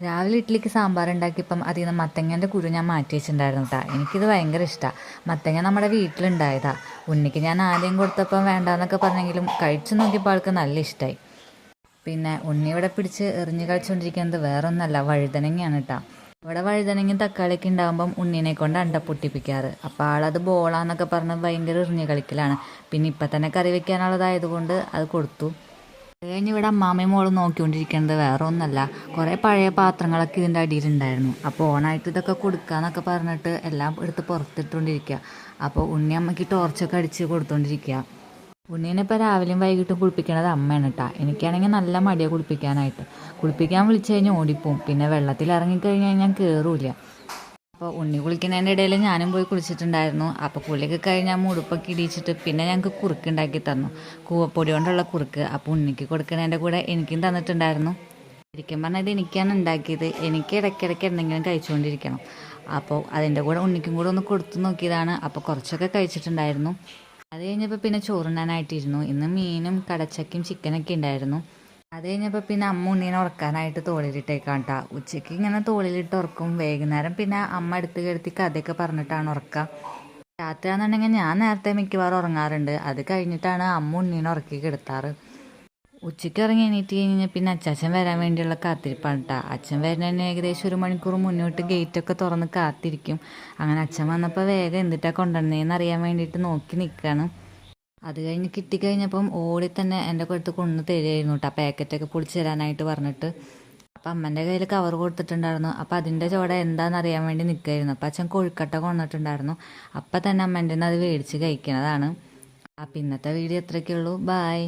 രാവിലെ ഇഡ്ഡലിക്ക് സാമ്പാർ ഉണ്ടാക്കിയപ്പം അതിൽ നിന്ന് മത്തങ്ങേൻ്റെ കുരു ഞാൻ മാറ്റി വെച്ചിട്ടുണ്ടായിരുന്നു കേട്ടോ. എനിക്കിത് ഭയങ്കര ഇഷ്ടമാണ്. മത്തങ്ങ നമ്മുടെ വീട്ടിലുണ്ടായതാ. ഉണ്ണിക്ക് ഞാൻ ആദ്യം കൊടുത്തപ്പം വേണ്ടാന്നൊക്കെ പറഞ്ഞെങ്കിലും കഴിച്ചു നോക്കിയപ്പോൾ ആൾക്ക് നല്ല ഇഷ്ടമായി. പിന്നെ ഉണ്ണി ഇവിടെ പിടിച്ച് എറിഞ്ഞ് കളിച്ചുകൊണ്ടിരിക്കുന്നത് വേറൊന്നല്ല, വഴുതനങ്ങയാണ് കേട്ടോ. ഇവിടെ വഴുതനങ്ങയും തക്കാളിയൊക്കെ ഉണ്ടാകുമ്പം ഉണ്ണീനെ കൊണ്ട് അണ്ട പൊട്ടിപ്പിക്കാറ്. അപ്പോൾ ആളത് ബോളാന്നൊക്കെ പറഞ്ഞ് ഭയങ്കര എറിഞ്ഞ് കളിക്കലാണ്. പിന്നെ ഇപ്പം തന്നെ കറി വെക്കാനുള്ളതായതുകൊണ്ട് അത് കൊടുത്തു. കഴിഞ്ഞ് ഇവിടെ അമ്മാമ്മയും മോളും നോക്കിക്കൊണ്ടിരിക്കുന്നത് വേറെ ഒന്നല്ല, കുറേ പഴയ പാത്രങ്ങളൊക്കെ ഇതിൻ്റെ അടിയിലുണ്ടായിരുന്നു. അപ്പോൾ ഓണായിട്ട് ഇതൊക്കെ കൊടുക്കാന്നൊക്കെ പറഞ്ഞിട്ട് എല്ലാം എടുത്ത് പുറത്തിട്ടുകൊണ്ടിരിക്കുക. അപ്പോൾ ഉണ്ണി അമ്മയ്ക്ക് ടോർച്ചൊക്കെ അടിച്ച് കൊടുത്തോണ്ടിരിക്കുക. ഉണ്ണീനെ ഇപ്പോൾ രാവിലെയും വൈകിട്ടും കുളിപ്പിക്കണത് അമ്മയാണ് കേട്ടോ. എനിക്കാണെങ്കിൽ നല്ല മടിയാണ് കുളിപ്പിക്കാനായിട്ട്. കുളിപ്പിക്കാൻ വിളിച്ചു കഴിഞ്ഞാൽ ഓടിപ്പോവും. പിന്നെ വെള്ളത്തിൽ ഇറങ്ങിക്കഴിഞ്ഞാൽ ഞാൻ കയറൂല. അപ്പോൾ ഉണ്ണി കുളിക്കുന്നതിൻ്റെ ഇടയിൽ ഞാനും പോയി കുളിച്ചിട്ടുണ്ടായിരുന്നു. അപ്പോൾ കുളിയൊക്കെ കഴിഞ്ഞാൽ മുടുപ്പൊക്കെ ഇടിച്ചിട്ട് പിന്നെ ഞങ്ങൾക്ക് കുറുക്ക് ഉണ്ടാക്കി തന്നു, കൂവപ്പൊടി കൊണ്ടുള്ള കുറുക്ക്. അപ്പോൾ ഉണ്ണിക്ക് കൊടുക്കുന്നതിൻ്റെ കൂടെ എനിക്കും തന്നിട്ടുണ്ടായിരുന്നു. ശരിക്കും പറഞ്ഞാൽ ഇത് എനിക്കാണ് ഉണ്ടാക്കിയത്. എനിക്ക് ഇടയ്ക്കിടയ്ക്ക് എന്തെങ്കിലും കഴിച്ചുകൊണ്ടിരിക്കണം. അപ്പോൾ അതിൻ്റെ കൂടെ ഉണ്ണിക്കും കൂടെ ഒന്ന് കൊടുത്തു നോക്കിയതാണ്. അപ്പോൾ കുറച്ചൊക്കെ കഴിച്ചിട്ടുണ്ടായിരുന്നു. അത് കഴിഞ്ഞപ്പോൾ പിന്നെ ചോറുണ്ണാനായിട്ടിരുന്നു. ഇന്ന് മീനും കടച്ചക്കയും ചിക്കനൊക്കെ ഉണ്ടായിരുന്നു. അത് കഴിഞ്ഞപ്പോൾ പിന്നെ അമ്മ ഉണ്ണീനെ ഉറക്കാനായിട്ട് തോളിലിട്ടേക്കാം കേട്ടോ. ഉച്ചയ്ക്ക് ഇങ്ങനെ തോളിലിട്ട് ഉറക്കും. വൈകുന്നേരം പിന്നെ അമ്മ അടുത്ത് കിടത്തി കഥയൊക്കെ പറഞ്ഞിട്ടാണ് ഉറക്കുക. രാത്രിയാണെന്നുണ്ടെങ്കിൽ ഞാൻ നേരത്തെ മിക്കവാറും ഉറങ്ങാറുണ്ട്. അത് കഴിഞ്ഞിട്ടാണ് അമ്മ ഉണ്ണീനെ ഉറക്കി കിടത്താറ്. ഉച്ചയ്ക്ക് ഇറങ്ങി എണീറ്റ് കഴിഞ്ഞാൽ പിന്നെ അച്ചാച്ചൻ വരാൻ വേണ്ടിയുള്ള കാത്തിരിപ്പാണ് കേട്ടോ. അച്ഛൻ വരുന്നതിന് ഏകദേശം 1 മണിക്കൂർ മുന്നോട്ട് ഗേറ്റൊക്കെ തുറന്ന് കാത്തിരിക്കും. അങ്ങനെ അച്ഛൻ വന്നപ്പോൾ വേഗം എന്തിട്ടാണ് കൊണ്ടുവന്നതെന്ന് അറിയാൻ വേണ്ടിയിട്ട് നോക്കി നിൽക്കുകയാണ്. അത് കഴിഞ്ഞ് കിട്ടിക്കഴിഞ്ഞപ്പം ഓടി തന്നെ എൻ്റെ അടുത്ത് കൊണ്ടു തരുമായിരുന്നു കേട്ടോ, പാക്കറ്റൊക്കെ പൊളിച്ച് തരാനായിട്ട് പറഞ്ഞിട്ട്. അപ്പം അമ്മൻ്റെ കയ്യിൽ കവർ കൊടുത്തിട്ടുണ്ടായിരുന്നു. അപ്പം അതിൻ്റെ ചോട എന്താണെന്ന് അറിയാൻ വേണ്ടി നിൽക്കുമായിരുന്നു. അപ്പം അച്ഛൻ കൊഴുക്കട്ട കൊണ്ടിട്ടുണ്ടായിരുന്നു. അപ്പം തന്നെ അമ്മേൻ്റെ അത് മേടിച്ച് കഴിക്കണതാണ്. അപ്പം ഇന്നത്തെ വീഡിയോ എത്രയൊക്കെയുള്ളൂ. ബായ്.